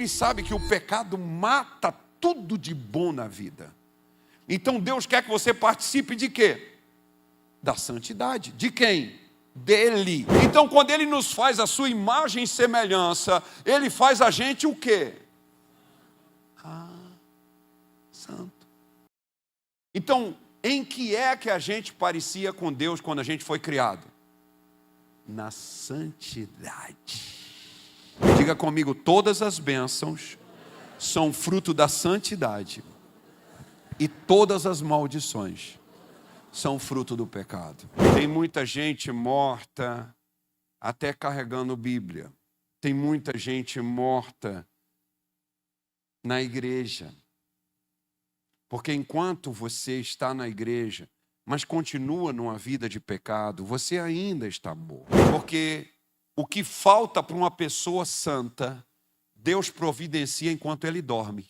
ele sabe que o pecado mata tudo de bom na vida. Então Deus quer que você participe de quê? Da santidade. De quem? Dele. Então quando Ele nos faz a sua imagem e semelhança, Ele faz a gente o quê? Santo. Então, em que é que a gente parecia com Deus quando a gente foi criado? Na santidade. Diga comigo, todas as bênçãos são fruto da santidade. E todas as maldições são fruto do pecado. Tem muita gente morta até carregando Bíblia. Tem muita gente morta na igreja. Porque enquanto você está na igreja, mas continua numa vida de pecado, você ainda está morto. Porque o que falta para uma pessoa santa, Deus providencia enquanto ele dorme.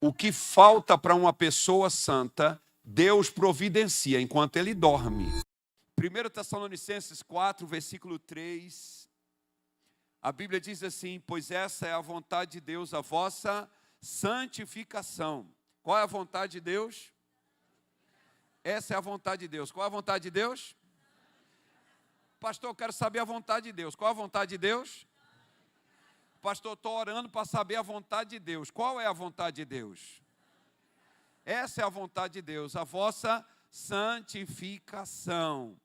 O que falta para uma pessoa santa, Deus providencia enquanto ele dorme. 1 Tessalonicenses 4, versículo 3, a Bíblia diz assim: pois essa é a vontade de Deus, a vossa santificação. Qual é a vontade de Deus? Essa é a vontade de Deus. Qual é a vontade de Deus? Pastor, eu quero saber a vontade de Deus. Qual é a vontade de Deus? Pastor, estou orando para saber a vontade de Deus. Qual é a vontade de Deus? Essa é a vontade de Deus, a vossa santificação.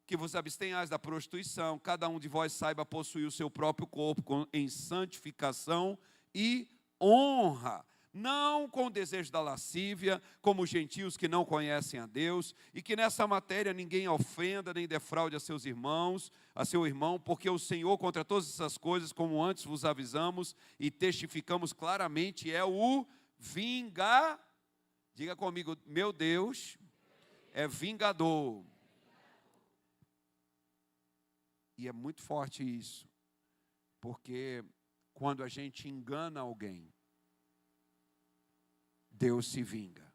Que vos abstenhais da prostituição, cada um de vós saiba possuir o seu próprio corpo em santificação e honra, não com o desejo da lascívia, como os gentios que não conhecem a Deus, e que nessa matéria ninguém ofenda nem defraude a seus irmãos, a seu irmão, porque o Senhor contra todas essas coisas, como antes vos avisamos e testificamos claramente, é o vingador. Diga comigo, meu Deus é vingador. E é muito forte isso, porque quando a gente engana alguém, Deus se vinga.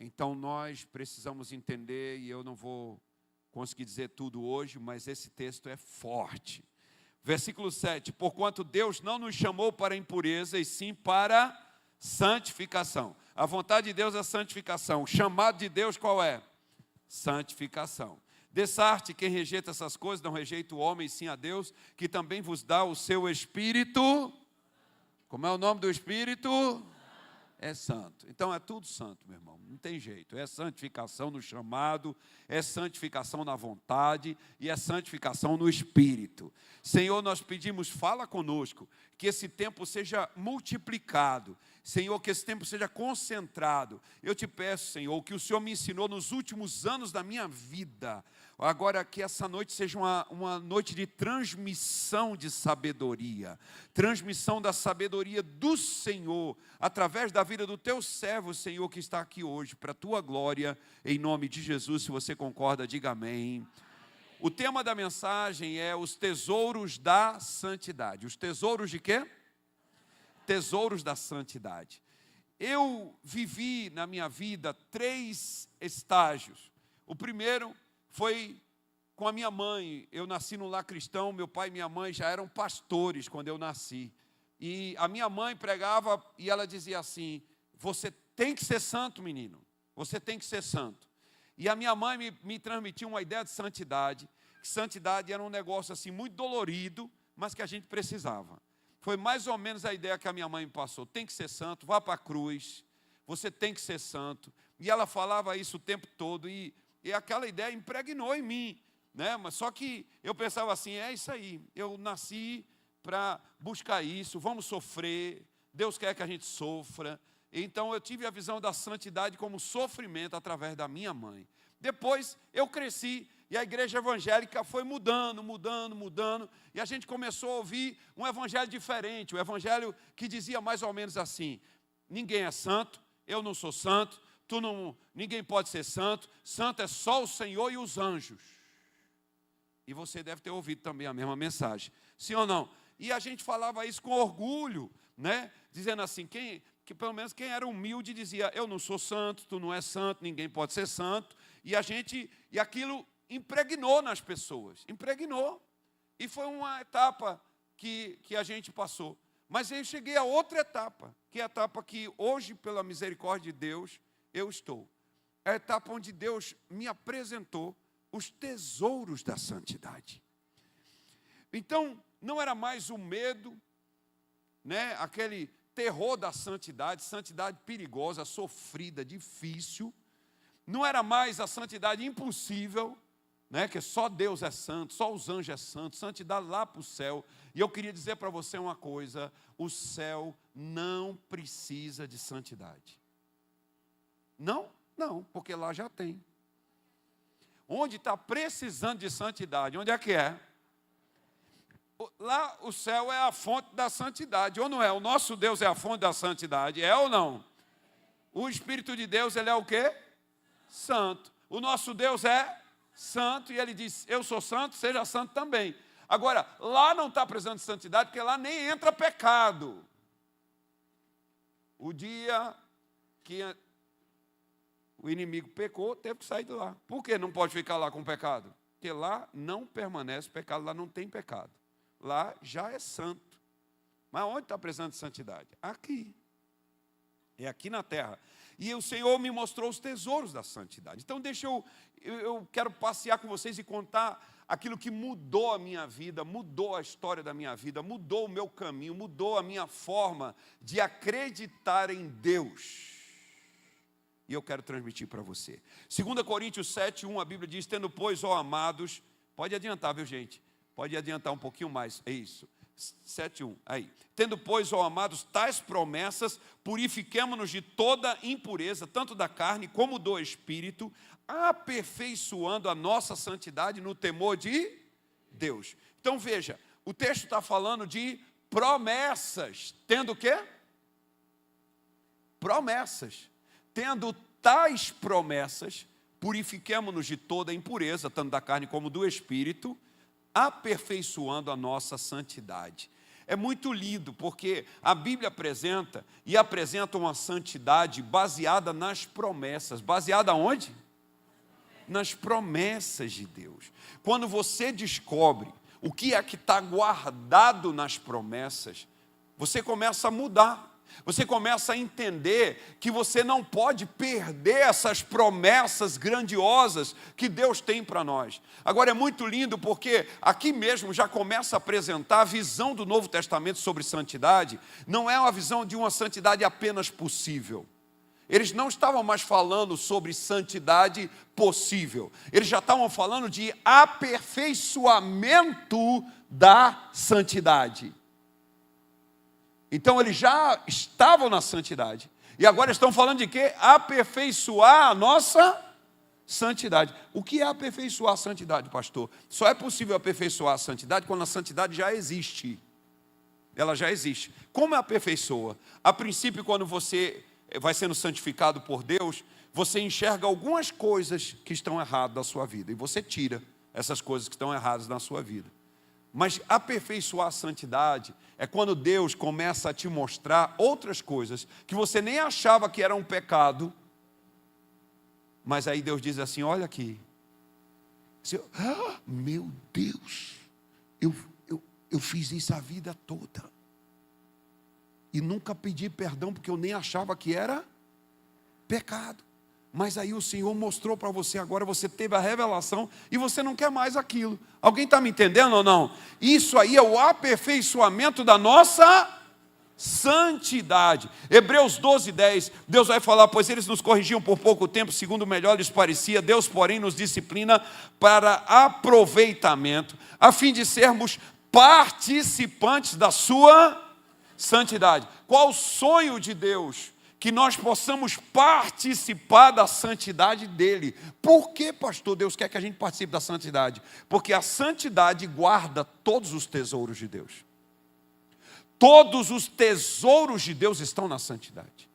Então nós precisamos entender, e eu não vou conseguir dizer tudo hoje, mas esse texto é forte. Versículo 7, porquanto Deus não nos chamou para impureza, e sim para santificação. A vontade de Deus é santificação. O chamado de Deus qual é? Santificação. Dessarte, quem rejeita essas coisas, não rejeita o homem, sim a Deus, que também vos dá o seu Espírito. Como é o nome do Espírito? É santo. Então é tudo santo, meu irmão. Não tem jeito. É santificação no chamado, é santificação na vontade e é santificação no Espírito. Senhor, nós pedimos, fala conosco, que esse tempo seja multiplicado. Senhor, que esse tempo seja concentrado. Eu te peço, Senhor, que o Senhor me ensinou nos últimos anos da minha vida. Agora que essa noite seja uma noite de transmissão de sabedoria. Transmissão da sabedoria do Senhor, através da vida do teu servo, Senhor, que está aqui hoje, para a tua glória, em nome de Jesus. Se você concorda, diga amém. O tema da mensagem é os tesouros da santidade. Os tesouros de quê? Tesouros da santidade. Eu vivi na minha vida 3 estágios. O primeiro foi com a minha mãe. Eu nasci num lar cristão, meu pai e minha mãe já eram pastores quando eu nasci. E a minha mãe pregava e ela dizia assim: você tem que ser santo, menino. Você tem que ser santo. E a minha mãe me transmitiu uma ideia de santidade. Que santidade era um negócio assim muito dolorido, mas que a gente precisava. Foi mais ou menos a ideia que a minha mãe me passou. Tem que ser santo, vá para a cruz. Você tem que ser santo. E ela falava isso o tempo todo. E aquela ideia impregnou em mim, né? Mas só que eu pensava assim, é isso aí, eu nasci para buscar isso, vamos sofrer, Deus quer que a gente sofra. Então eu tive a visão da santidade como sofrimento através da minha mãe. Depois eu cresci e a igreja evangélica foi mudando, e a gente começou a ouvir um evangelho diferente, um evangelho que dizia mais ou menos assim: ninguém é santo, eu não sou santo, ninguém pode ser santo, santo é só o Senhor e os anjos. E você deve ter ouvido também a mesma mensagem, sim ou não? E a gente falava isso com orgulho, né? Dizendo assim, que pelo menos quem era humilde dizia: eu não sou santo, tu não és santo, ninguém pode ser santo. E aquilo impregnou nas pessoas, impregnou. E foi uma etapa que a gente passou. Mas eu cheguei a outra etapa, que é a etapa que hoje, pela misericórdia de Deus, eu estou. É a etapa onde Deus me apresentou os tesouros da santidade. Então, não era mais o medo, né, aquele terror da santidade perigosa, sofrida, difícil. Não era mais a santidade impossível, né, que só Deus é santo, só os anjos é santo, santidade lá para o céu. E eu queria dizer para você uma coisa: o céu não precisa de santidade. Não, porque lá já tem. Onde está precisando de santidade? Onde é que é? Lá o céu é a fonte da santidade, ou não é? O nosso Deus é a fonte da santidade, é ou não? O Espírito de Deus, ele é o quê? Santo. O nosso Deus é santo, e ele diz: eu sou santo, seja santo também. Agora, lá não está precisando de santidade, porque lá nem entra pecado. O dia que o inimigo pecou, teve que sair de lá. Por que não pode ficar lá com pecado? Porque lá não permanece pecado, lá não tem pecado. Lá já é santo. Mas onde está precisando de santidade? Aqui. É aqui na terra. E o Senhor me mostrou os tesouros da santidade. Então deixa eu quero passear com vocês e contar aquilo que mudou a minha vida, mudou a história da minha vida, mudou o meu caminho, mudou a minha forma de acreditar em Deus. E eu quero transmitir para você. 2 Coríntios 7:1, a Bíblia diz: tendo, pois, ó amados, pode adiantar, viu, gente? Pode adiantar um pouquinho mais, é isso. 7:1, aí. Tendo, pois, ó amados, tais promessas, purifiquemo-nos de toda impureza, tanto da carne como do espírito, aperfeiçoando a nossa santidade no temor de Deus. Então veja, o texto está falando de promessas. Tendo o quê? Promessas. Tendo tais promessas, purifiquemo-nos de toda impureza, tanto da carne como do espírito, aperfeiçoando a nossa santidade. É muito lindo, porque a Bíblia apresenta uma santidade baseada nas promessas. Baseada onde? Nas promessas de Deus. Quando você descobre o que é que está guardado nas promessas, você começa a mudar. Você começa a entender que você não pode perder essas promessas grandiosas que Deus tem para nós. Agora é muito lindo porque aqui mesmo já começa a apresentar a visão do Novo Testamento sobre santidade. Não é uma visão de uma santidade apenas possível. Eles não estavam mais falando sobre santidade possível. Eles já estavam falando de aperfeiçoamento da santidade. Então eles já estavam na santidade. E agora estão falando de quê? Aperfeiçoar a nossa santidade. O que é aperfeiçoar a santidade, pastor? Só é possível aperfeiçoar a santidade quando a santidade já existe. Ela já existe. Como aperfeiçoa? A princípio, quando você vai sendo santificado por Deus, você enxerga algumas coisas que estão erradas na sua vida. E você tira essas coisas que estão erradas na sua vida. Mas aperfeiçoar a santidade é quando Deus começa a te mostrar outras coisas que você nem achava que era um pecado. Mas aí Deus diz assim: olha aqui. Você, meu Deus, eu fiz isso a vida toda. E nunca pedi perdão porque eu nem achava que era pecado. Mas aí o Senhor mostrou para você agora, você teve a revelação e você não quer mais aquilo. Alguém está me entendendo ou não? Isso aí é o aperfeiçoamento da nossa santidade. Hebreus 12:10, Deus vai falar: pois eles nos corrigiam por pouco tempo, segundo melhor lhes parecia, Deus, porém, nos disciplina para aproveitamento, a fim de sermos participantes da sua santidade. Qual o sonho de Deus? Que nós possamos participar da santidade dele. Por que, pastor, Deus quer que a gente participe da santidade? Porque a santidade guarda todos os tesouros de Deus. Todos os tesouros de Deus estão na santidade.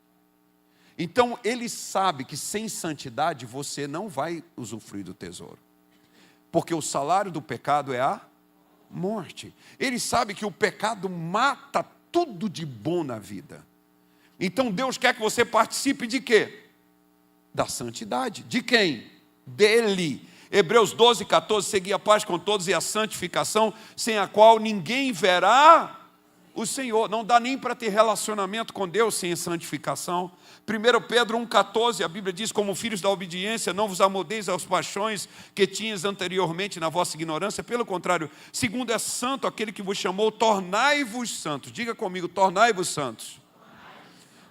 Então, ele sabe que sem santidade você não vai usufruir do tesouro. Porque o salário do pecado é a morte. Ele sabe que o pecado mata tudo de bom na vida. Então Deus quer que você participe de quê? Da santidade. De quem? Dele. Hebreus 12, 14, segui a paz com todos e a santificação, sem a qual ninguém verá o Senhor. Não dá nem para ter relacionamento com Deus sem santificação. 1 Pedro 1,14, a Bíblia diz, como filhos da obediência, não vos amoldeis às paixões que tinhas anteriormente na vossa ignorância. Pelo contrário, segundo é santo aquele que vos chamou, tornai-vos santos. Diga comigo, tornai-vos santos.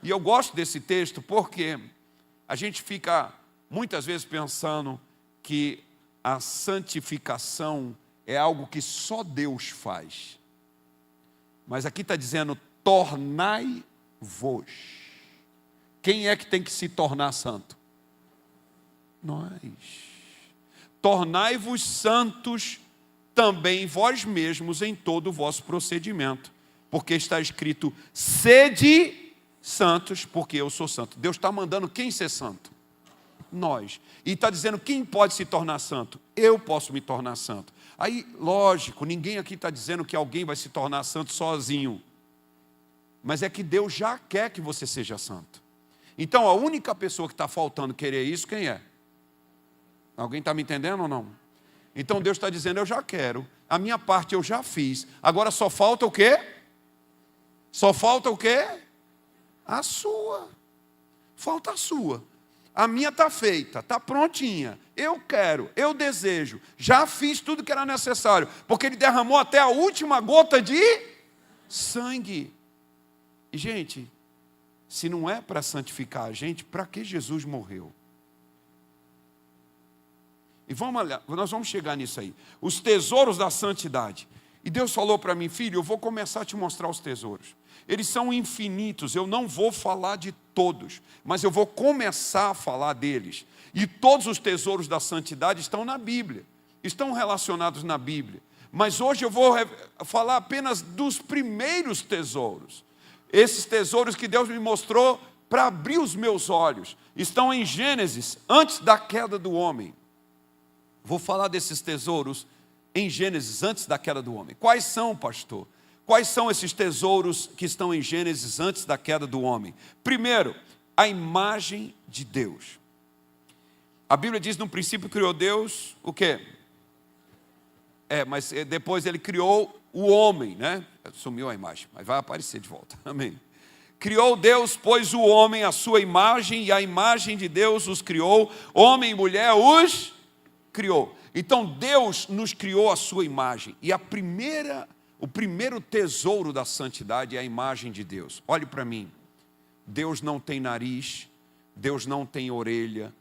E eu gosto desse texto porque a gente fica muitas vezes pensando que a santificação é algo que só Deus faz. Mas aqui está dizendo, tornai-vos. Quem é que tem que se tornar santo? Nós. Tornai-vos santos também vós mesmos em todo o vosso procedimento. Porque está escrito, sede santos, porque eu sou santo. Deus está mandando quem ser santo? Nós. E está dizendo, quem pode se tornar santo? Eu posso me tornar santo. Aí, lógico, ninguém aqui está dizendo que alguém vai se tornar santo sozinho. Mas é que Deus já quer que você seja santo. Então, a única pessoa que está faltando querer isso, quem é? Alguém está me entendendo ou não? Então, Deus está dizendo, eu já quero. A minha parte eu já fiz. Agora só falta o quê? Só falta o quê? A sua. Falta a sua. A minha está feita, está prontinha. Eu quero, eu desejo. Já fiz tudo que era necessário. Porque Ele derramou até a última gota de sangue. E, gente, se não é para santificar a gente, para que Jesus morreu? E vamos olhar, nós vamos chegar nisso aí. Os tesouros da santidade. E Deus falou para mim, filho, eu vou começar a te mostrar os tesouros. Eles são infinitos, eu não vou falar de todos, mas eu vou começar a falar deles. E todos os tesouros da santidade estão na Bíblia, estão relacionados na Bíblia. Mas hoje eu vou falar apenas dos primeiros tesouros. Esses tesouros que Deus me mostrou para abrir os meus olhos. Estão em Gênesis, antes da queda do homem. Vou falar desses tesouros em Gênesis, antes da queda do homem. Quais são, pastor? Quais são esses tesouros que estão em Gênesis antes da queda do homem? Primeiro, a imagem de Deus. A Bíblia diz, no princípio criou Deus, o quê? Mas depois Ele criou o homem, né? Sumiu a imagem, mas vai aparecer de volta, amém. Criou Deus, pois o homem, a sua imagem, e a imagem de Deus os criou, homem e mulher os criou. Então Deus nos criou a sua imagem, e o primeiro tesouro da santidade é a imagem de Deus. Olhe para mim, Deus não tem nariz, Deus não tem orelha,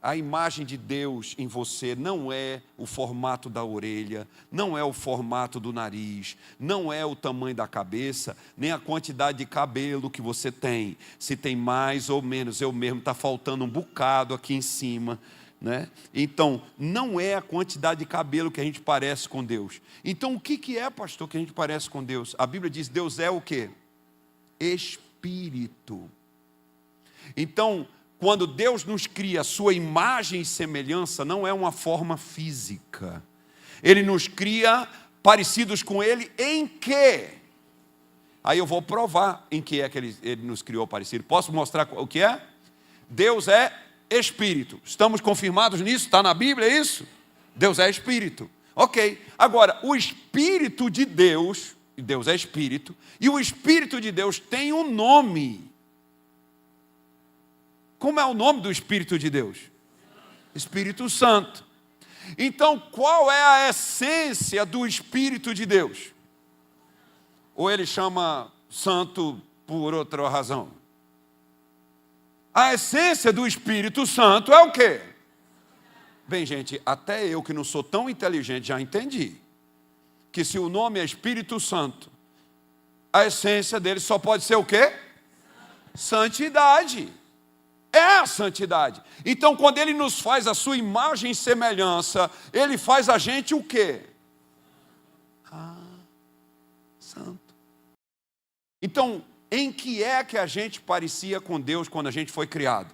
a imagem de Deus em você não é o formato da orelha, não é o formato do nariz, não é o tamanho da cabeça, nem a quantidade de cabelo que você tem. Se tem mais ou menos, eu mesmo, está faltando um bocado aqui em cima, né? Então, não é a quantidade de cabelo que a gente parece com Deus. Então, o que é, pastor, que a gente parece com Deus? A Bíblia diz, Deus é o quê? Espírito. Então, quando Deus nos cria a sua imagem e semelhança, não é uma forma física. Ele nos cria parecidos com Ele em quê? Aí eu vou provar em que é que Ele nos criou parecido. Posso mostrar o que é? Deus é Espírito. Estamos confirmados nisso? Está na Bíblia isso? Deus é Espírito. Ok. Agora, o Espírito de Deus, Deus é Espírito, e o Espírito de Deus tem um nome. Como é o nome do Espírito de Deus? Espírito Santo. Então, qual é a essência do Espírito de Deus? Ou ele chama santo por outra razão? A essência do Espírito Santo é o quê? Bem, gente, até eu que não sou tão inteligente já entendi que se o nome é Espírito Santo, a essência dele só pode ser o quê? Santidade. É a santidade. Então, quando Ele nos faz a sua imagem e semelhança, Ele faz a gente o quê? Santo. Então, em que é que a gente parecia com Deus quando a gente foi criado?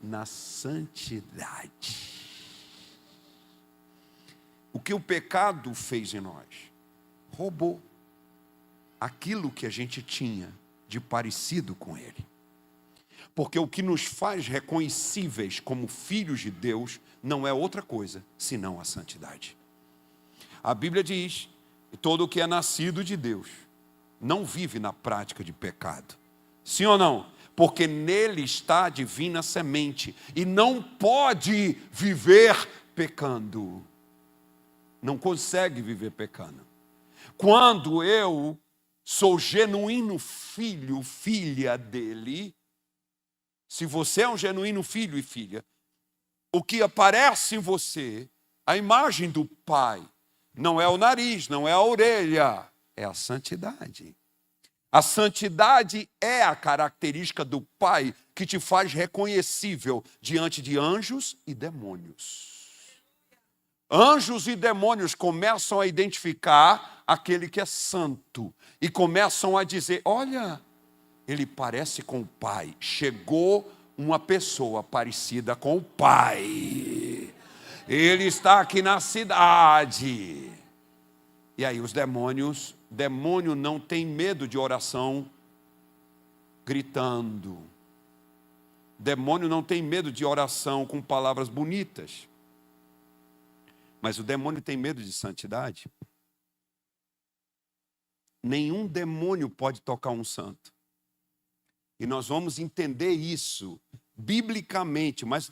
Na santidade. O que o pecado fez em nós? Roubou aquilo que a gente tinha de parecido com Ele. Porque o que nos faz reconhecíveis como filhos de Deus não é outra coisa senão a santidade. A Bíblia diz que todo o que é nascido de Deus não vive na prática de pecado. Sim ou não? Porque nele está a divina semente e não pode viver pecando. Não consegue viver pecando. Quando eu sou genuíno filho, filha dele, se você é um genuíno filho e filha, o que aparece em você, a imagem do Pai, não é o nariz, não é a orelha, é a santidade. A santidade é a característica do Pai que te faz reconhecível diante de anjos e demônios. Anjos e demônios começam a identificar aquele que é santo e começam a dizer, olha, ele parece com o Pai. Chegou uma pessoa parecida com o Pai. Ele está aqui na cidade. E aí os demônio não tem medo de oração gritando. Demônio não tem medo de oração com palavras bonitas. Mas o demônio tem medo de santidade. Nenhum demônio pode tocar um santo. E nós vamos entender isso biblicamente, mas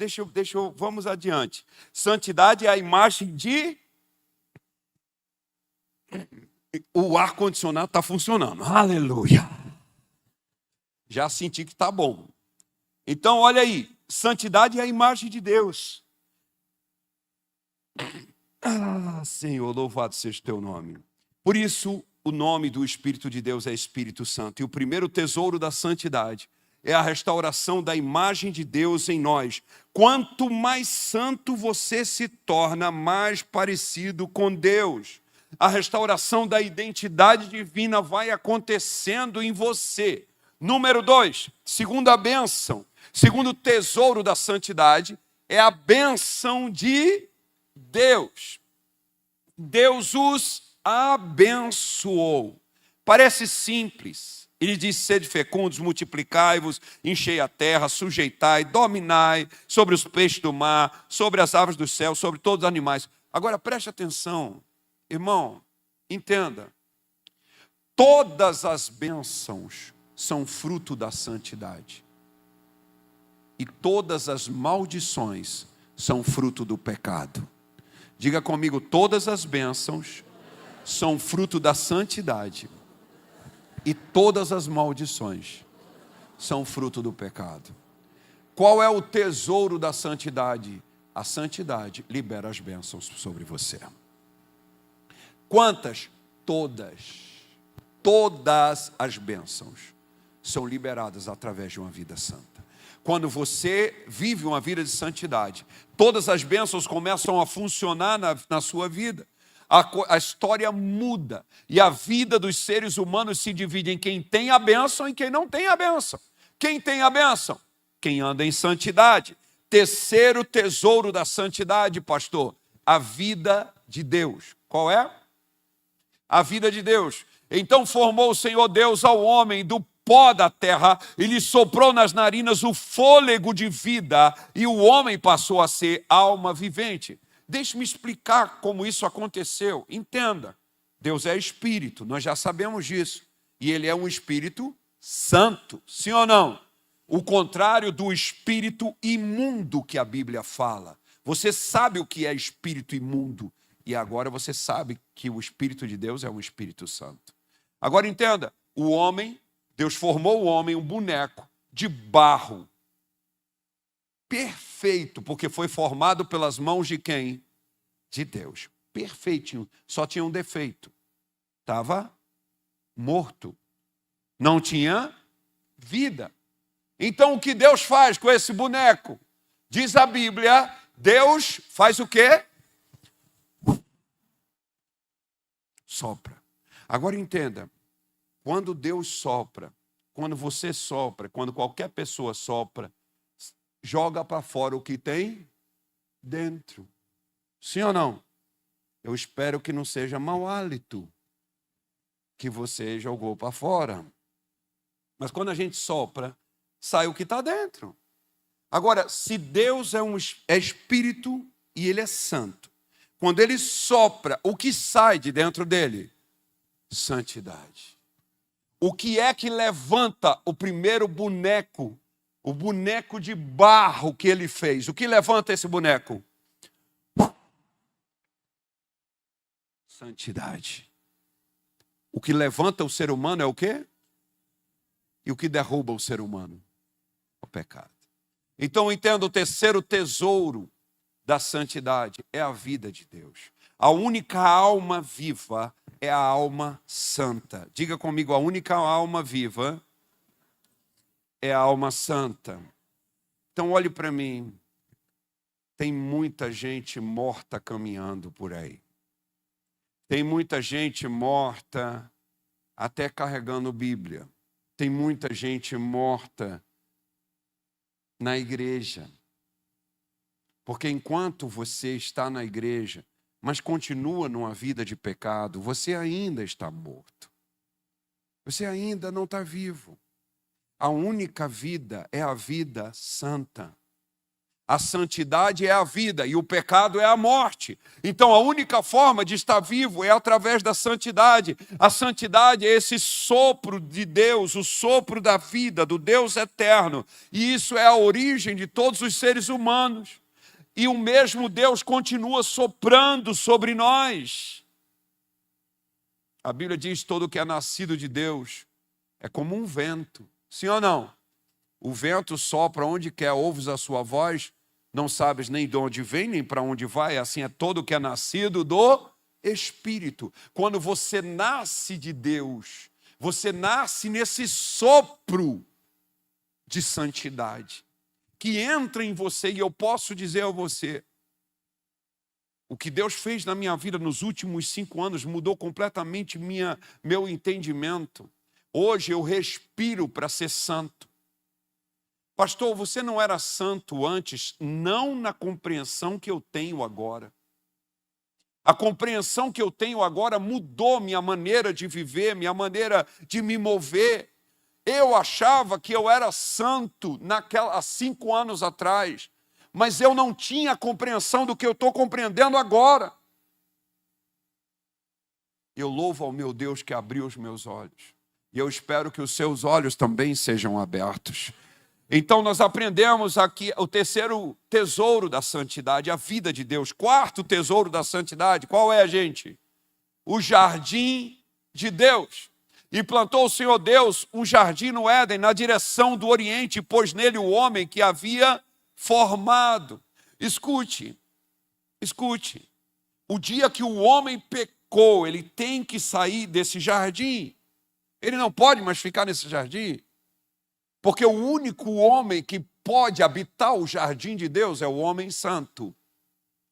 vamos adiante. Santidade é a imagem de... O ar-condicionado está funcionando. Aleluia. Já senti que está bom. Então, olha aí. Santidade é a imagem de Deus. Ah, Senhor, louvado seja o teu nome. Por isso, o nome do Espírito de Deus é Espírito Santo. E o primeiro tesouro da santidade é a restauração da imagem de Deus em nós. Quanto mais santo você se torna, mais parecido com Deus. A restauração da identidade divina vai acontecendo em você. Número 2, segunda bênção, segundo tesouro da santidade, é a bênção de Deus. Deus os abençoou. Parece simples. Ele diz, sede fecundos, multiplicai-vos, enchei a terra, sujeitai, dominai sobre os peixes do mar, sobre as aves do céu, sobre todos os animais. Agora preste atenção, irmão, entenda. Todas as bênçãos são fruto da santidade. E todas as maldições são fruto do pecado. Diga comigo, todas as bênçãos são fruto da santidade. E todas as maldições são fruto do pecado. Qual é o tesouro da santidade? A santidade libera as bênçãos sobre você. Quantas? Todas. Todas as bênçãos são liberadas através de uma vida santa. Quando você vive uma vida de santidade, todas as bênçãos começam a funcionar na sua vida. A história muda. E a vida dos seres humanos se divide em quem tem a bênção e quem não tem a bênção. Quem tem a bênção? Quem anda em santidade. Terceiro tesouro da santidade, pastor, a vida de Deus. Qual é? A vida de Deus. Então formou o Senhor Deus ao homem do pó da terra e lhe soprou nas narinas o fôlego de vida e o homem passou a ser alma vivente. Deixe-me explicar como isso aconteceu. Entenda, Deus é espírito, nós já sabemos disso. E ele é um espírito santo, sim ou não? O contrário do espírito imundo que a Bíblia fala. Você sabe o que é espírito imundo. E agora você sabe que o Espírito de Deus é um Espírito Santo. Agora entenda, o homem, Deus formou o homem, um boneco de barro. Perfeito, porque foi formado pelas mãos de quem? De Deus. Perfeitinho, só tinha um defeito. Estava morto. Não tinha vida. Então o que Deus faz com esse boneco? Diz a Bíblia, Deus faz o quê? Sopra. Agora entenda, quando Deus sopra, quando você sopra, quando qualquer pessoa sopra, joga para fora o que tem dentro. Sim ou não? Eu espero que não seja mau hálito que você jogou para fora. Mas quando a gente sopra, sai o que está dentro. Agora, se Deus é espírito, e ele é santo. Quando ele sopra, o que sai de dentro dele? Santidade. O que é que levanta o primeiro boneco? O boneco de barro que ele fez. O que levanta esse boneco? Santidade. O que levanta o ser humano é o quê? E o que derruba o ser humano? O pecado. Então entenda, o terceiro tesouro da santidade é a vida de Deus. A única alma viva é a alma santa. Diga comigo, a única alma viva é a alma santa. Então olhe para mim. Tem muita gente morta caminhando por aí. Tem muita gente morta até carregando Bíblia. Tem muita gente morta na igreja. Porque enquanto você está na igreja, mas continua numa vida de pecado, você ainda está morto. Você ainda não está vivo. A única vida é a vida santa. A santidade é a vida e o pecado é a morte. Então a única forma de estar vivo é através da santidade. A santidade é esse sopro de Deus, o sopro da vida, do Deus eterno. E isso é a origem de todos os seres humanos. E o mesmo Deus continua soprando sobre nós. A Bíblia diz: todo que é nascido de Deus é como um vento. Sim ou não? O vento sopra onde quer, ouves a sua voz, não sabes nem de onde vem, nem para onde vai. Assim é todo que é nascido do Espírito. Quando você nasce de Deus, você nasce nesse sopro de santidade que entra em você. E eu posso dizer a você, o que Deus fez na minha vida nos últimos 5 anos mudou completamente meu entendimento. Hoje eu respiro para ser santo. Pastor, você não era santo antes? Não na compreensão que eu tenho agora. A compreensão que eu tenho agora mudou minha maneira de viver, minha maneira de me mover. Eu achava que eu era santo há 5 anos atrás, mas eu não tinha a compreensão do que eu estou compreendendo agora. Eu louvo ao meu Deus que abriu os meus olhos. E eu espero que os seus olhos também sejam abertos. Então nós aprendemos aqui o terceiro tesouro da santidade, a vida de Deus. Quarto tesouro da santidade, qual é, gente? O jardim de Deus. E plantou o Senhor Deus um jardim no Éden, na direção do Oriente, e pôs nele o homem que havia formado. Escute. O dia que o homem pecou, ele tem que sair desse jardim. Ele não pode mais ficar nesse jardim. Porque o único homem que pode habitar o jardim de Deus é o homem santo.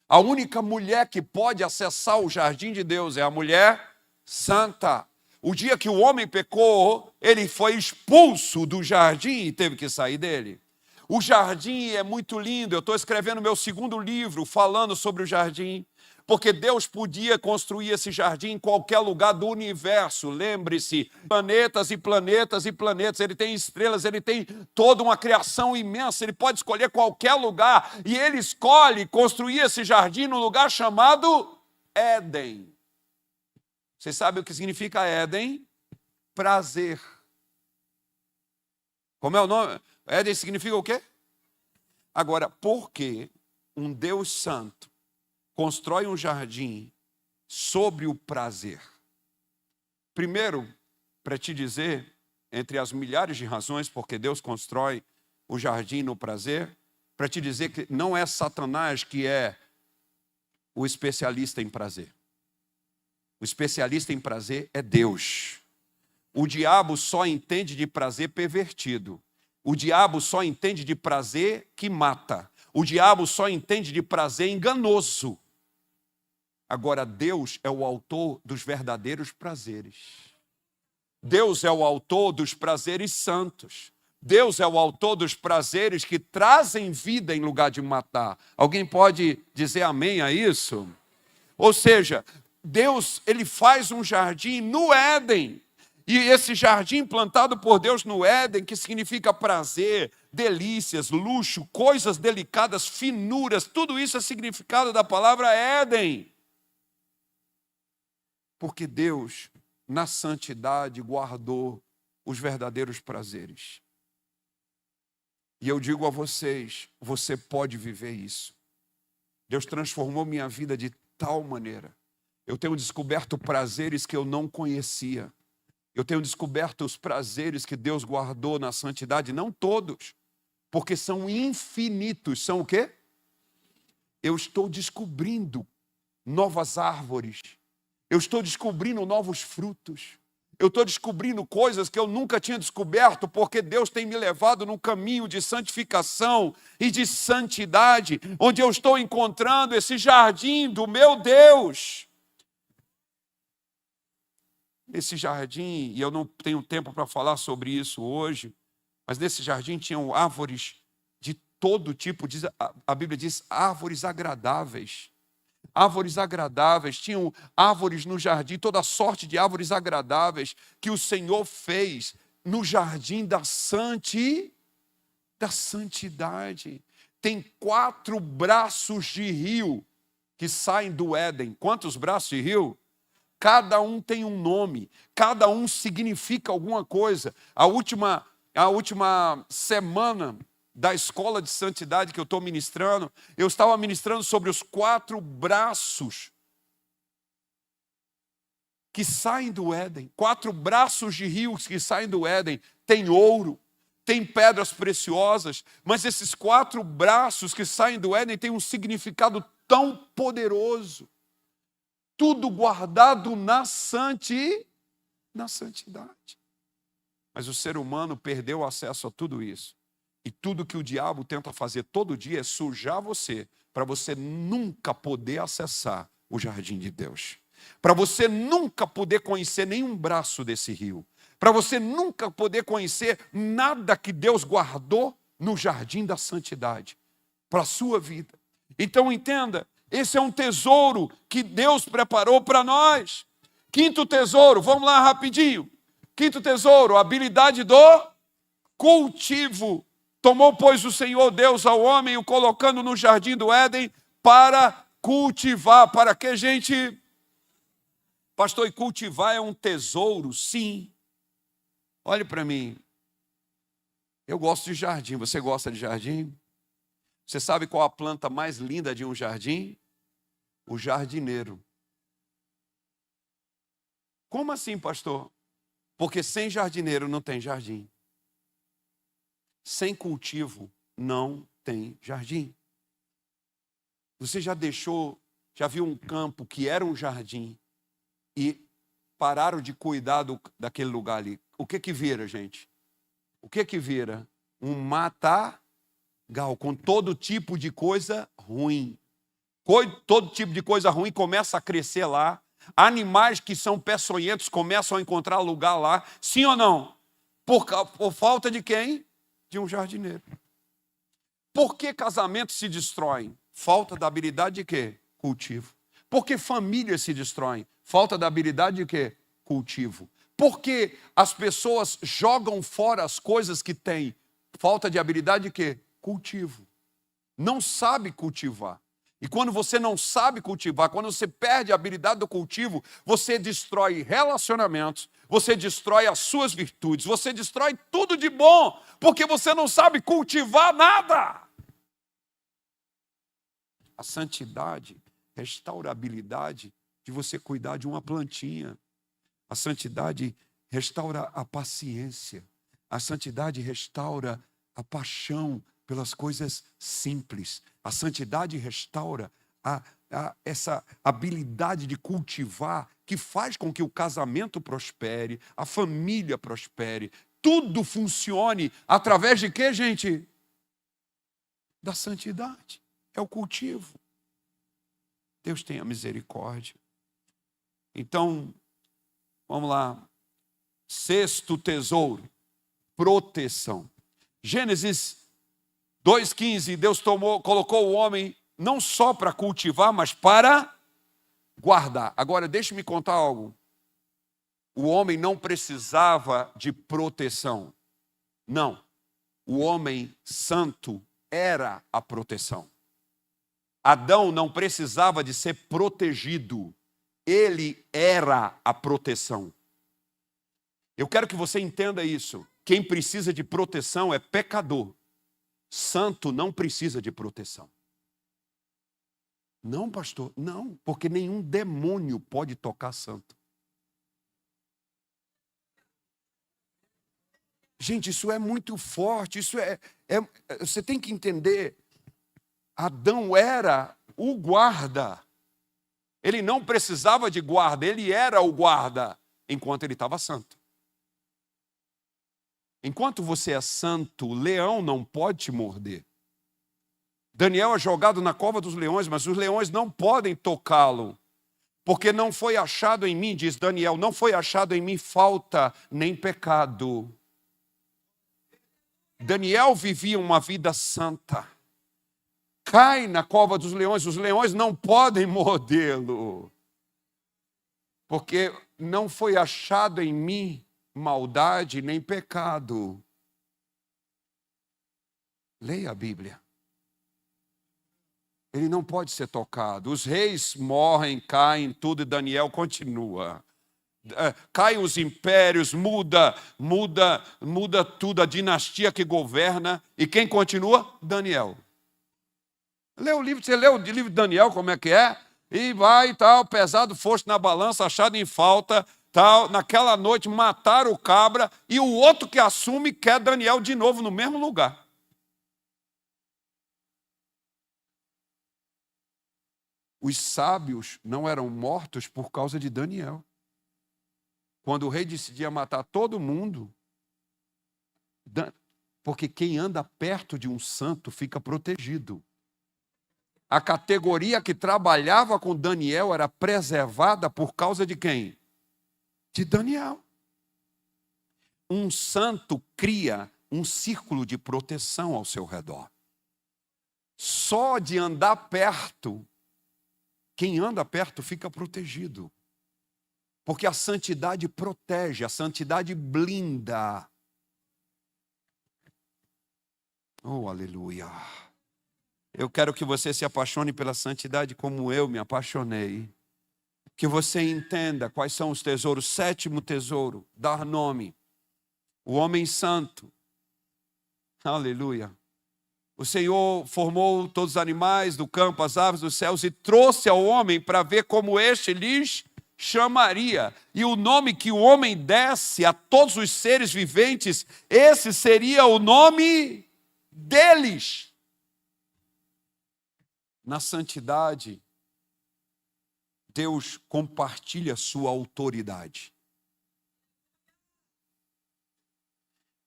A única mulher que pode acessar o jardim de Deus é a mulher santa. O dia que o homem pecou, ele foi expulso do jardim e teve que sair dele. O jardim é muito lindo. Eu estou escrevendo meu 2º livro falando sobre o jardim. Porque Deus podia construir esse jardim em qualquer lugar do universo. Lembre-se, planetas e planetas e planetas. Ele tem estrelas, ele tem toda uma criação imensa. Ele pode escolher qualquer lugar. E ele escolhe construir esse jardim num lugar chamado Éden. Você sabe o que significa Éden? Prazer. Como é o nome? Éden significa o quê? Agora, por que um Deus santo constrói um jardim sobre o prazer? Primeiro, para te dizer, entre as milhares de razões porque Deus constrói o jardim no prazer, para te dizer que não é Satanás que é o especialista em prazer. O especialista em prazer é Deus. O diabo só entende de prazer pervertido. O diabo só entende de prazer que mata. O diabo só entende de prazer enganoso. Agora, Deus é o autor dos verdadeiros prazeres. Deus é o autor dos prazeres santos. Deus é o autor dos prazeres que trazem vida em lugar de matar. Alguém pode dizer amém a isso? Ou seja, Deus, ele faz um jardim no Éden. E esse jardim plantado por Deus no Éden, que significa prazer, delícias, luxo, coisas delicadas, finuras, tudo isso é significado da palavra Éden. Porque Deus, na santidade, guardou os verdadeiros prazeres. E eu digo a vocês, você pode viver isso. Deus transformou minha vida de tal maneira. Eu tenho descoberto prazeres que eu não conhecia. Eu tenho descoberto os prazeres que Deus guardou na santidade, não todos, porque são infinitos. São o quê? Eu estou descobrindo novas árvores. Eu estou descobrindo novos frutos. Eu estou descobrindo coisas que eu nunca tinha descoberto, porque Deus tem me levado num caminho de santificação e de santidade, onde eu estou encontrando esse jardim do meu Deus. Nesse jardim, e eu não tenho tempo para falar sobre isso hoje, mas nesse jardim tinham árvores de todo tipo, a Bíblia diz árvores agradáveis. Árvores agradáveis, tinham árvores no jardim, toda sorte de árvores agradáveis que o Senhor fez no jardim da santidade. Tem 4 braços de rio que saem do Éden. Quantos braços de rio? Cada um tem um nome, cada um significa alguma coisa. A última semana da escola de santidade que eu estou ministrando, eu estava ministrando sobre os 4 braços que saem do Éden. 4 braços de rios que saem do Éden. Tem ouro, tem pedras preciosas, mas esses 4 braços que saem do Éden têm um significado tão poderoso. Tudo guardado na santidade. Mas o ser humano perdeu acesso a tudo isso. E tudo que o diabo tenta fazer todo dia é sujar você, para você nunca poder acessar o jardim de Deus. Para você nunca poder conhecer nenhum braço desse rio. Para você nunca poder conhecer nada que Deus guardou no jardim da santidade. Para a sua vida. Então entenda, esse é um tesouro que Deus preparou para nós. 5º tesouro, vamos lá rapidinho. 5º tesouro, a habilidade do cultivo. Tomou, pois, o Senhor Deus ao homem, o colocando no jardim do Éden para cultivar. Para que, gente? Pastor, e cultivar é um tesouro? Sim. Olhe para mim. Eu gosto de jardim. Você gosta de jardim? Você sabe qual a planta mais linda de um jardim? O jardineiro. Como assim, pastor? Porque sem jardineiro não tem jardim. Sem cultivo não tem jardim. Você já viu um campo que era um jardim e pararam de cuidar daquele lugar ali? O que vira, gente? O que vira? Um matagal com todo tipo de coisa ruim. Todo tipo de coisa ruim começa a crescer lá. Animais que são peçonhentos começam a encontrar lugar lá. Sim ou não? Por falta de quem? De um jardineiro. Por que casamentos se destroem? Falta da habilidade de quê? Cultivo. Por que famílias se destroem? Falta da habilidade de quê? Cultivo. Por que as pessoas jogam fora as coisas que têm? Falta de habilidade de quê? Cultivo. Não sabe cultivar. E quando você não sabe cultivar, quando você perde a habilidade do cultivo, você destrói relacionamentos, você destrói as suas virtudes, você destrói tudo de bom, porque você não sabe cultivar nada. A santidade restaura a habilidade de você cuidar de uma plantinha. A santidade restaura a paciência. A santidade restaura a paixão pelas coisas simples. A santidade restaura essa habilidade de cultivar que faz com que o casamento prospere, a família prospere, tudo funcione através de quê, gente? Da santidade. É o cultivo. Deus tenha misericórdia. Então, vamos lá. 6º tesouro, proteção. Gênesis 2,15, Deus colocou o homem não só para cultivar, mas para guardar. Agora, deixe-me contar algo. O homem não precisava de proteção. Não. o homem santo era a proteção. Adão não precisava de ser protegido, ele era a proteção. Eu quero que você entenda isso. Quem precisa de proteção é pecador. Santo não precisa de proteção. Não, pastor, não, porque nenhum demônio pode tocar santo. Gente, isso é muito forte, você tem que entender. Adão era o guarda. Ele não precisava de guarda, ele era o guarda, enquanto ele estava santo. Enquanto você é santo, o leão não pode te morder. Daniel é jogado na cova dos leões, mas os leões não podem tocá-lo, porque não foi achado em mim, diz Daniel, não foi achado em mim falta nem pecado. Daniel vivia uma vida santa. Cai na cova dos leões, os leões não podem mordê-lo, porque não foi achado em mim maldade nem pecado. Leia a Bíblia. Ele não pode ser tocado. Os reis morrem, caem, tudo, e Daniel continua. Caem os impérios, muda tudo, a dinastia que governa, e quem continua? Daniel. Você lê o livro de Daniel, como é que é? E vai e tal, pesado foste na balança, achado em falta, tal, naquela noite mataram o cabra, e o outro que assume quer Daniel de novo no mesmo lugar. Os sábios não eram mortos por causa de Daniel. Quando o rei decidia matar todo mundo, porque quem anda perto de um santo fica protegido. A categoria que trabalhava com Daniel era preservada por causa de quem? De Daniel. Um santo cria um círculo de proteção ao seu redor. Só de andar perto, quem anda perto fica protegido. Porque a santidade protege, a santidade blinda. Oh, aleluia. Eu quero que você se apaixone pela santidade como eu me apaixonei. Que você entenda quais são os tesouros. Sétimo tesouro, dar nome. O homem santo. Aleluia. O Senhor formou todos os animais do campo, as aves dos céus, e trouxe ao homem para ver como este lhes chamaria. E o nome que o homem desse a todos os seres viventes, esse seria o nome deles. Na santidade, Deus compartilha sua autoridade.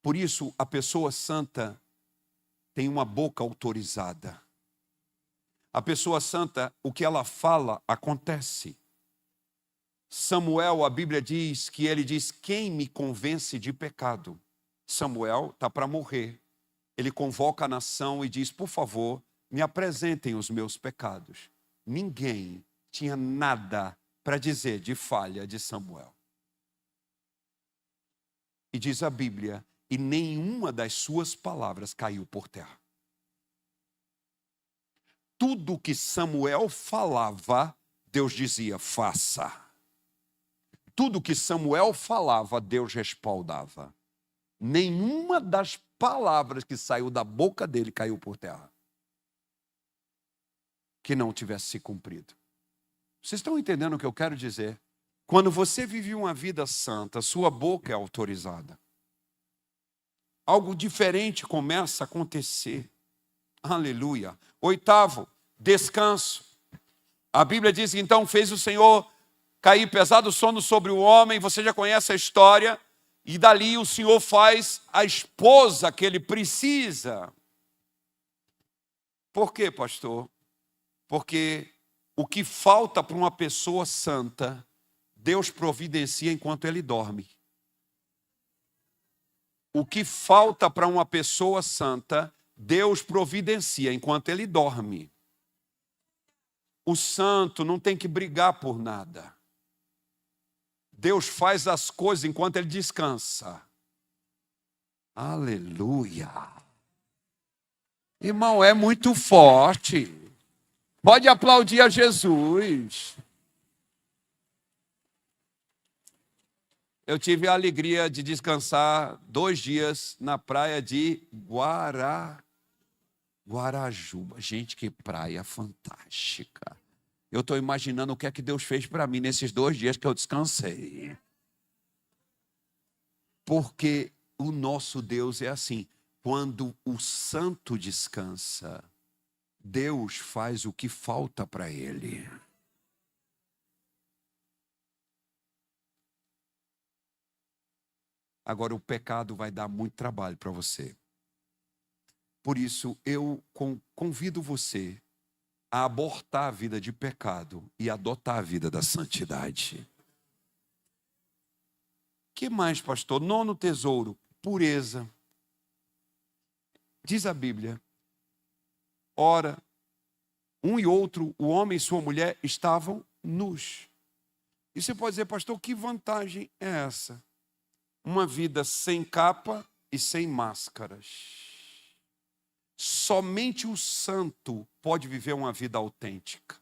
Por isso, a pessoa santa tem uma boca autorizada. A pessoa santa, o que ela fala, acontece. Samuel, a Bíblia diz que ele diz, quem me convence de pecado? Samuel está para morrer. Ele convoca a nação e diz, por favor, me apresentem os meus pecados. Ninguém tinha nada para dizer de falha de Samuel. E diz a Bíblia, e nenhuma das suas palavras caiu por terra. Tudo que Samuel falava, Deus dizia, faça. Tudo que Samuel falava, Deus respaldava. Nenhuma das palavras que saiu da boca dele caiu por terra, que não tivesse se cumprido. Vocês estão entendendo o que eu quero dizer? Quando você vive uma vida santa, sua boca é autorizada. Algo diferente começa a acontecer. Aleluia. Oitavo, descanso. A Bíblia diz que então fez o Senhor cair pesado sono sobre o homem. Você já conhece a história. E dali o Senhor faz a esposa que ele precisa. Por quê, pastor? Porque o que falta para uma pessoa santa, Deus providencia enquanto ele dorme. O que falta para uma pessoa santa, Deus providencia enquanto ele dorme. O santo não tem que brigar por nada. Deus faz as coisas enquanto ele descansa. Aleluia. Irmão, é muito forte. Pode aplaudir a Jesus. Eu tive a alegria de descansar 2 dias na praia de Guarajuba. Gente, que praia fantástica. Eu estou imaginando o que é que Deus fez para mim nesses 2 dias que eu descansei. Porque o nosso Deus é assim. Quando o santo descansa, Deus faz o que falta para ele. Agora, o pecado vai dar muito trabalho para você. Por isso, eu convido você a abortar a vida de pecado e adotar a vida da santidade. Que mais, pastor? 9º tesouro, pureza. Diz a Bíblia, ora, um e outro, o homem e sua mulher, estavam nus. E você pode dizer, pastor, que vantagem é essa? Uma vida sem capa e sem máscaras. Somente o santo pode viver uma vida autêntica.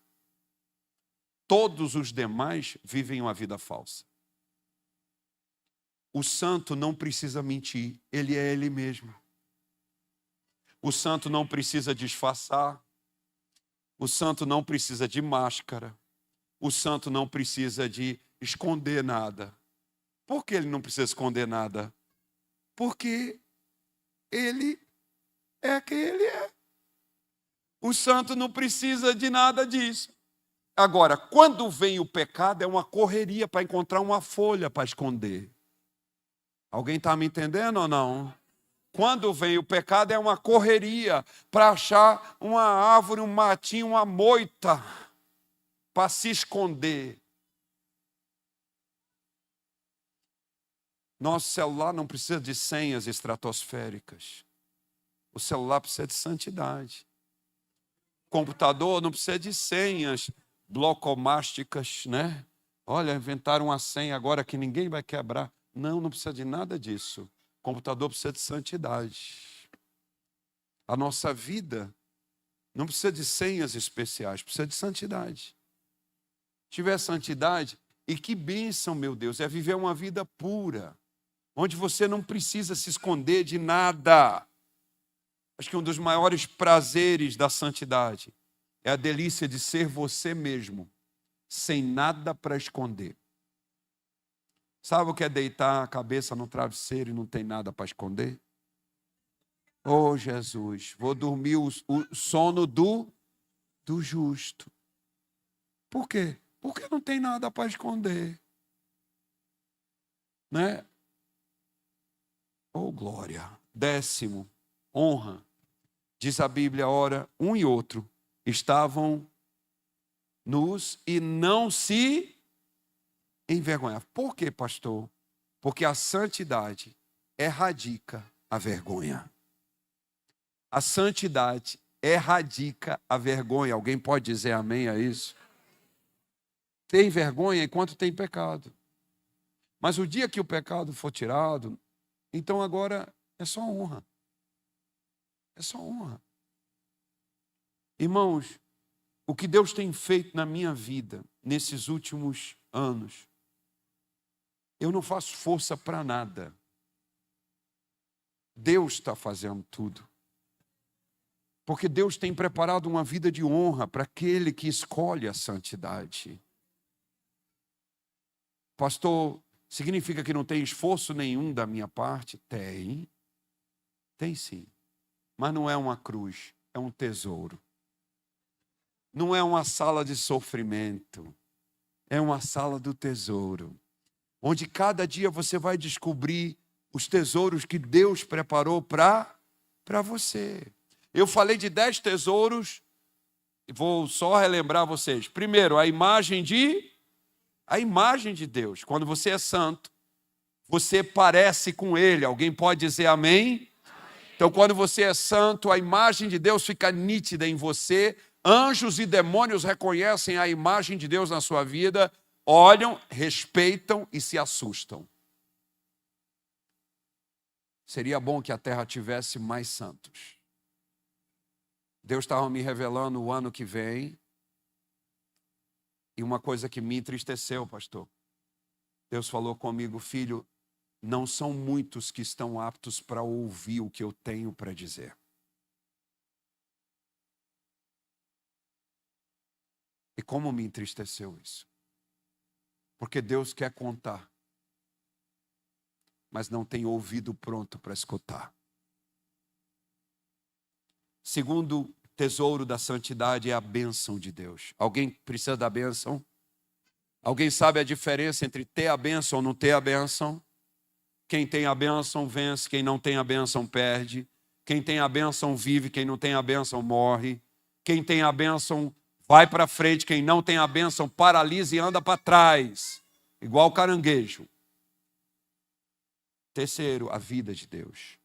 Todos os demais vivem uma vida falsa. O santo não precisa mentir, ele é ele mesmo. O santo não precisa disfarçar. O santo não precisa de máscara. O santo não precisa de esconder nada. Por que ele não precisa esconder nada? Porque ele é quem ele é. O santo não precisa de nada disso. Agora, quando vem o pecado, é uma correria para encontrar uma folha para esconder. Alguém está me entendendo ou não? Quando vem o pecado, é uma correria para achar uma árvore, um matinho, uma moita para se esconder. Nosso celular não precisa de senhas estratosféricas. O celular precisa de santidade. O computador não precisa de senhas blocomásticas, né? Olha, inventaram uma senha agora que ninguém vai quebrar. Não, não precisa de nada disso. O computador precisa de santidade. A nossa vida não precisa de senhas especiais, precisa de santidade. Se tiver santidade, e que bênção, meu Deus, é viver uma vida pura, onde você não precisa se esconder de nada. Acho que um dos maiores prazeres da santidade é a delícia de ser você mesmo, sem nada para esconder. Sabe o que é deitar a cabeça no travesseiro e não tem nada para esconder? Oh, Jesus, vou dormir o sono do justo. Por quê? Porque não tem nada para esconder. Né? Oh, glória. 10º, honra. Diz a Bíblia, ora, um e outro estavam nus e não se envergonhavam. Por quê, pastor? Porque a santidade erradica a vergonha. A santidade erradica a vergonha. Alguém pode dizer amém a isso? Tem vergonha enquanto tem pecado. Mas o dia que o pecado for tirado, então agora é só honra. É só honra. Irmãos, o que Deus tem feito na minha vida nesses últimos anos, eu não faço força para nada. Deus está fazendo tudo. Porque Deus tem preparado uma vida de honra para aquele que escolhe a santidade. Pastor, significa que não tem esforço nenhum da minha parte? Tem. Tem sim. Mas não é uma cruz, é um tesouro. Não é uma sala de sofrimento. É uma sala do tesouro. Onde cada dia você vai descobrir os tesouros que Deus preparou para você. Eu falei de 10 tesouros, e vou só relembrar vocês. Primeiro, a imagem de Deus. Quando você é santo, você parece com Ele. Alguém pode dizer amém? Então, quando você é santo, a imagem de Deus fica nítida em você. Anjos e demônios reconhecem a imagem de Deus na sua vida, olham, respeitam e se assustam. Seria bom que a terra tivesse mais santos. Deus estava me revelando o ano que vem. E uma coisa que me entristeceu, pastor. Deus falou comigo, filho, não são muitos que estão aptos para ouvir o que eu tenho para dizer. E como me entristeceu isso? Porque Deus quer contar, mas não tem ouvido pronto para escutar. Segundo tesouro da santidade é a bênção de Deus. Alguém precisa da bênção? Alguém sabe a diferença entre ter a bênção ou não ter a bênção? Quem tem a bênção vence, quem não tem a bênção perde. Quem tem a bênção vive, quem não tem a bênção morre. Quem tem a bênção vai para frente, quem não tem a bênção paralisa e anda para trás, igual caranguejo. Terceiro, a vida de Deus.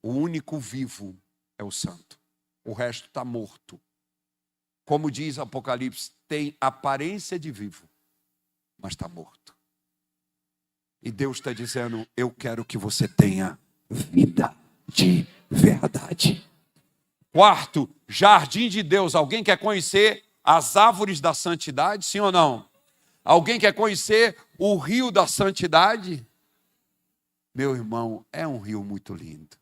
O único vivo é o santo. O resto está morto. Como diz Apocalipse, tem aparência de vivo, mas está morto. E Deus está dizendo, eu quero que você tenha vida de verdade. Quarto, jardim de Deus. Alguém quer conhecer as árvores da santidade, sim ou não? Alguém quer conhecer o rio da santidade? Meu irmão, é um rio muito lindo.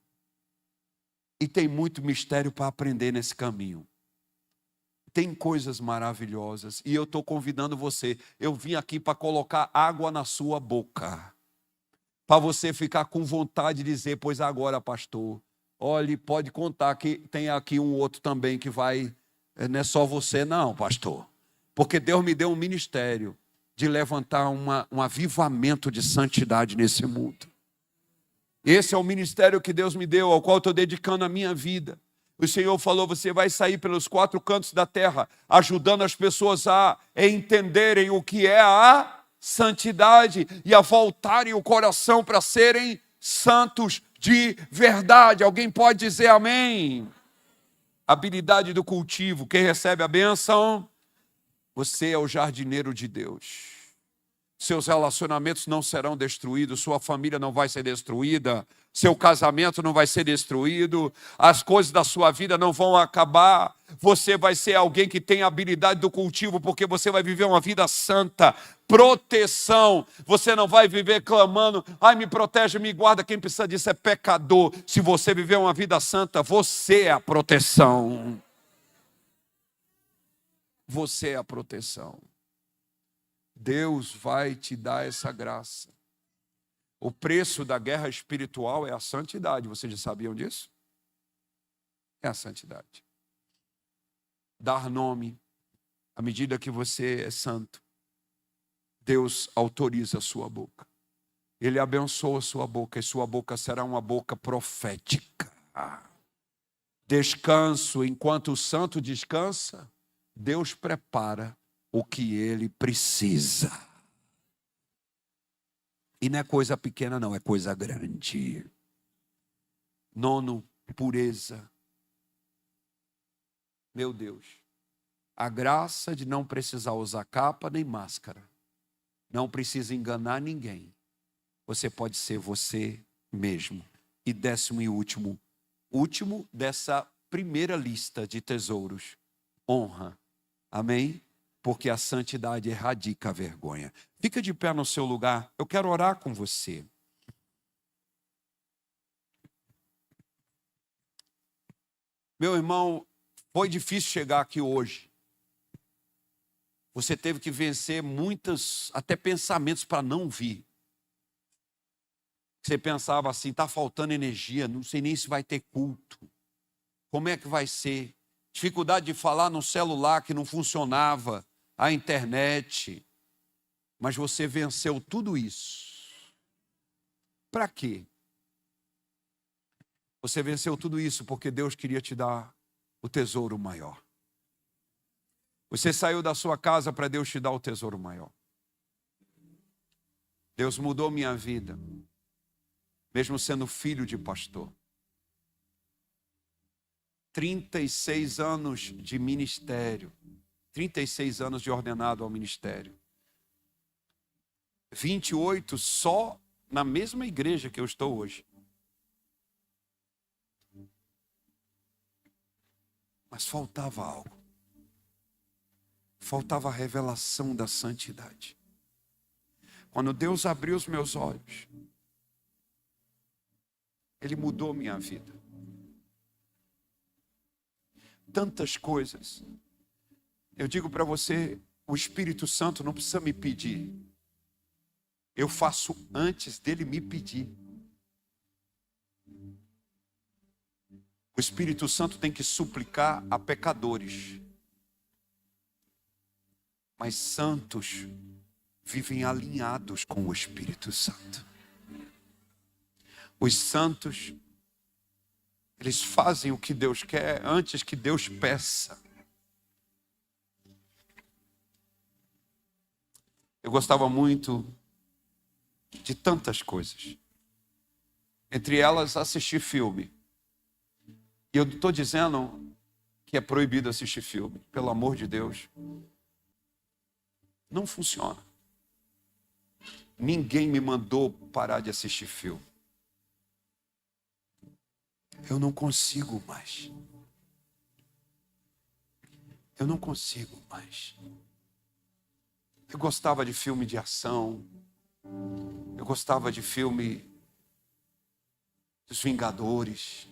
E tem muito mistério para aprender nesse caminho. Tem coisas maravilhosas. E eu estou convidando você. Eu vim aqui para colocar água na sua boca. Para você ficar com vontade de dizer, pois agora, pastor, olhe, pode contar que tem aqui um outro também que vai... Não é só você não, pastor. Porque Deus me deu um ministério de levantar um avivamento de santidade nesse mundo. Esse é o ministério que Deus me deu, ao qual estou dedicando a minha vida. O Senhor falou, você vai sair pelos 4 cantos da terra, ajudando as pessoas a entenderem o que é a santidade e a voltarem o coração para serem santos de verdade. Alguém pode dizer amém? Habilidade do cultivo. Quem recebe a bênção? Você é o jardineiro de Deus. Seus relacionamentos não serão destruídos, sua família não vai ser destruída, seu casamento não vai ser destruído, as coisas da sua vida não vão acabar. Você vai ser alguém que tem a habilidade do cultivo, porque você vai viver uma vida santa, proteção. Você não vai viver clamando, ai, me protege, me guarda. Quem precisa disso é pecador. Se você viver uma vida santa, você é a proteção. Você é a proteção. Deus vai te dar essa graça. O preço da guerra espiritual é a santidade. Vocês já sabiam disso? É a santidade. Dar nome, à medida que você é santo, Deus autoriza a sua boca. Ele abençoa a sua boca, e sua boca será uma boca profética. Descanso, enquanto o santo descansa, Deus prepara o que ele precisa. E não é coisa pequena não, é coisa grande. Nono, pureza. Meu Deus, a graça de não precisar usar capa nem máscara. Não precisa enganar ninguém. Você pode ser você mesmo. E 10º e último dessa primeira lista de tesouros, honra. Amém? Porque a santidade erradica a vergonha. Fica de pé no seu lugar, eu quero orar com você. Meu irmão, foi difícil chegar aqui hoje. Você teve que vencer muitos, até pensamentos para não vir. Você pensava assim, está faltando energia, não sei nem se vai ter culto. Como é que vai ser? Dificuldade de falar no celular que não funcionava. A internet, mas você venceu tudo isso. Para quê? Você venceu tudo isso porque Deus queria te dar o tesouro maior. Você saiu da sua casa para Deus te dar o tesouro maior. Deus mudou minha vida, mesmo sendo filho de pastor. 36 anos de ministério. 36 anos de ordenado ao ministério. 28 só na mesma igreja que eu estou hoje. Mas faltava algo. Faltava a revelação da santidade. Quando Deus abriu os meus olhos, Ele mudou minha vida. Tantas coisas. Eu digo para você, o Espírito Santo não precisa me pedir. Eu faço antes dele me pedir. O Espírito Santo tem que suplicar a pecadores. Mas santos vivem alinhados com o Espírito Santo. Os santos, eles fazem o que Deus quer antes que Deus peça. Eu gostava muito de tantas coisas. Entre elas, assistir filme. E eu estou dizendo que é proibido assistir filme. Pelo amor de Deus. Não funciona. Ninguém me mandou parar de assistir filme. Eu não consigo mais. Eu não consigo mais. Eu gostava de filme de ação. Eu gostava de filme dos Vingadores.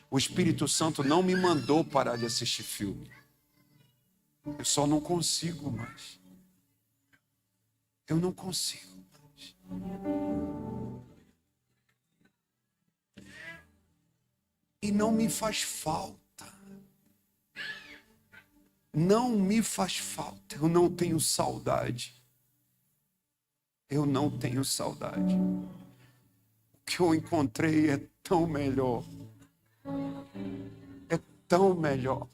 O Espírito Santo não me mandou parar de assistir filme. Eu só não consigo mais. Eu não consigo mais. E não me faz falta. Não me faz falta. Eu não tenho saudade. Eu não tenho saudade. O que eu encontrei é tão melhor. É tão melhor.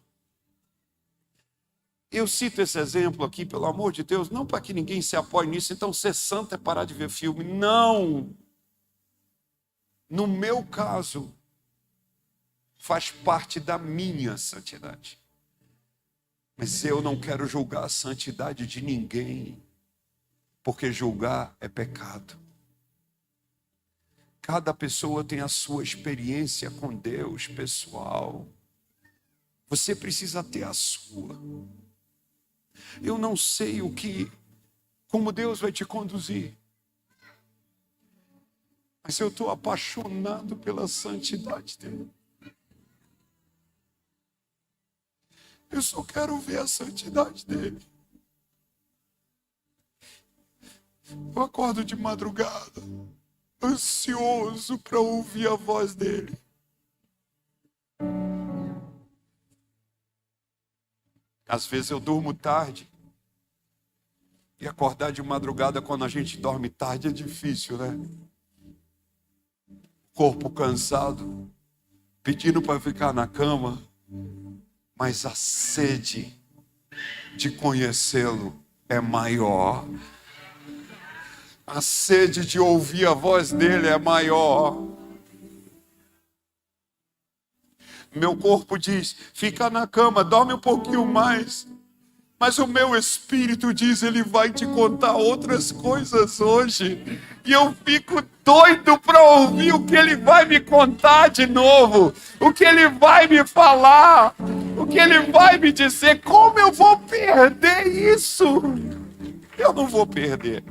Eu cito esse exemplo aqui, pelo amor de Deus, não para que ninguém se apoie nisso, então ser santo é parar de ver filme. Não! No meu caso, faz parte da minha santidade. Mas eu não quero julgar a santidade de ninguém, porque julgar é pecado. Cada pessoa tem a sua experiência com Deus, pessoal. Você precisa ter a sua. Eu não sei como Deus vai te conduzir. Mas eu estou apaixonado pela santidade dele. Eu só quero ver a santidade dele. Eu acordo de madrugada, ansioso para ouvir a voz dele. Às vezes eu durmo tarde. E acordar de madrugada quando a gente dorme tarde é difícil, né? Corpo cansado, pedindo para ficar na cama. Mas a sede de conhecê-lo é maior. A sede de ouvir a voz dele é maior. Meu corpo diz, fica na cama, dorme um pouquinho mais. Mas o meu espírito diz, ele vai te contar outras coisas hoje. E eu fico doido para ouvir o que ele vai me contar de novo. O que ele vai me falar. O que ele vai me dizer. Como eu vou perder isso? Eu não vou perder.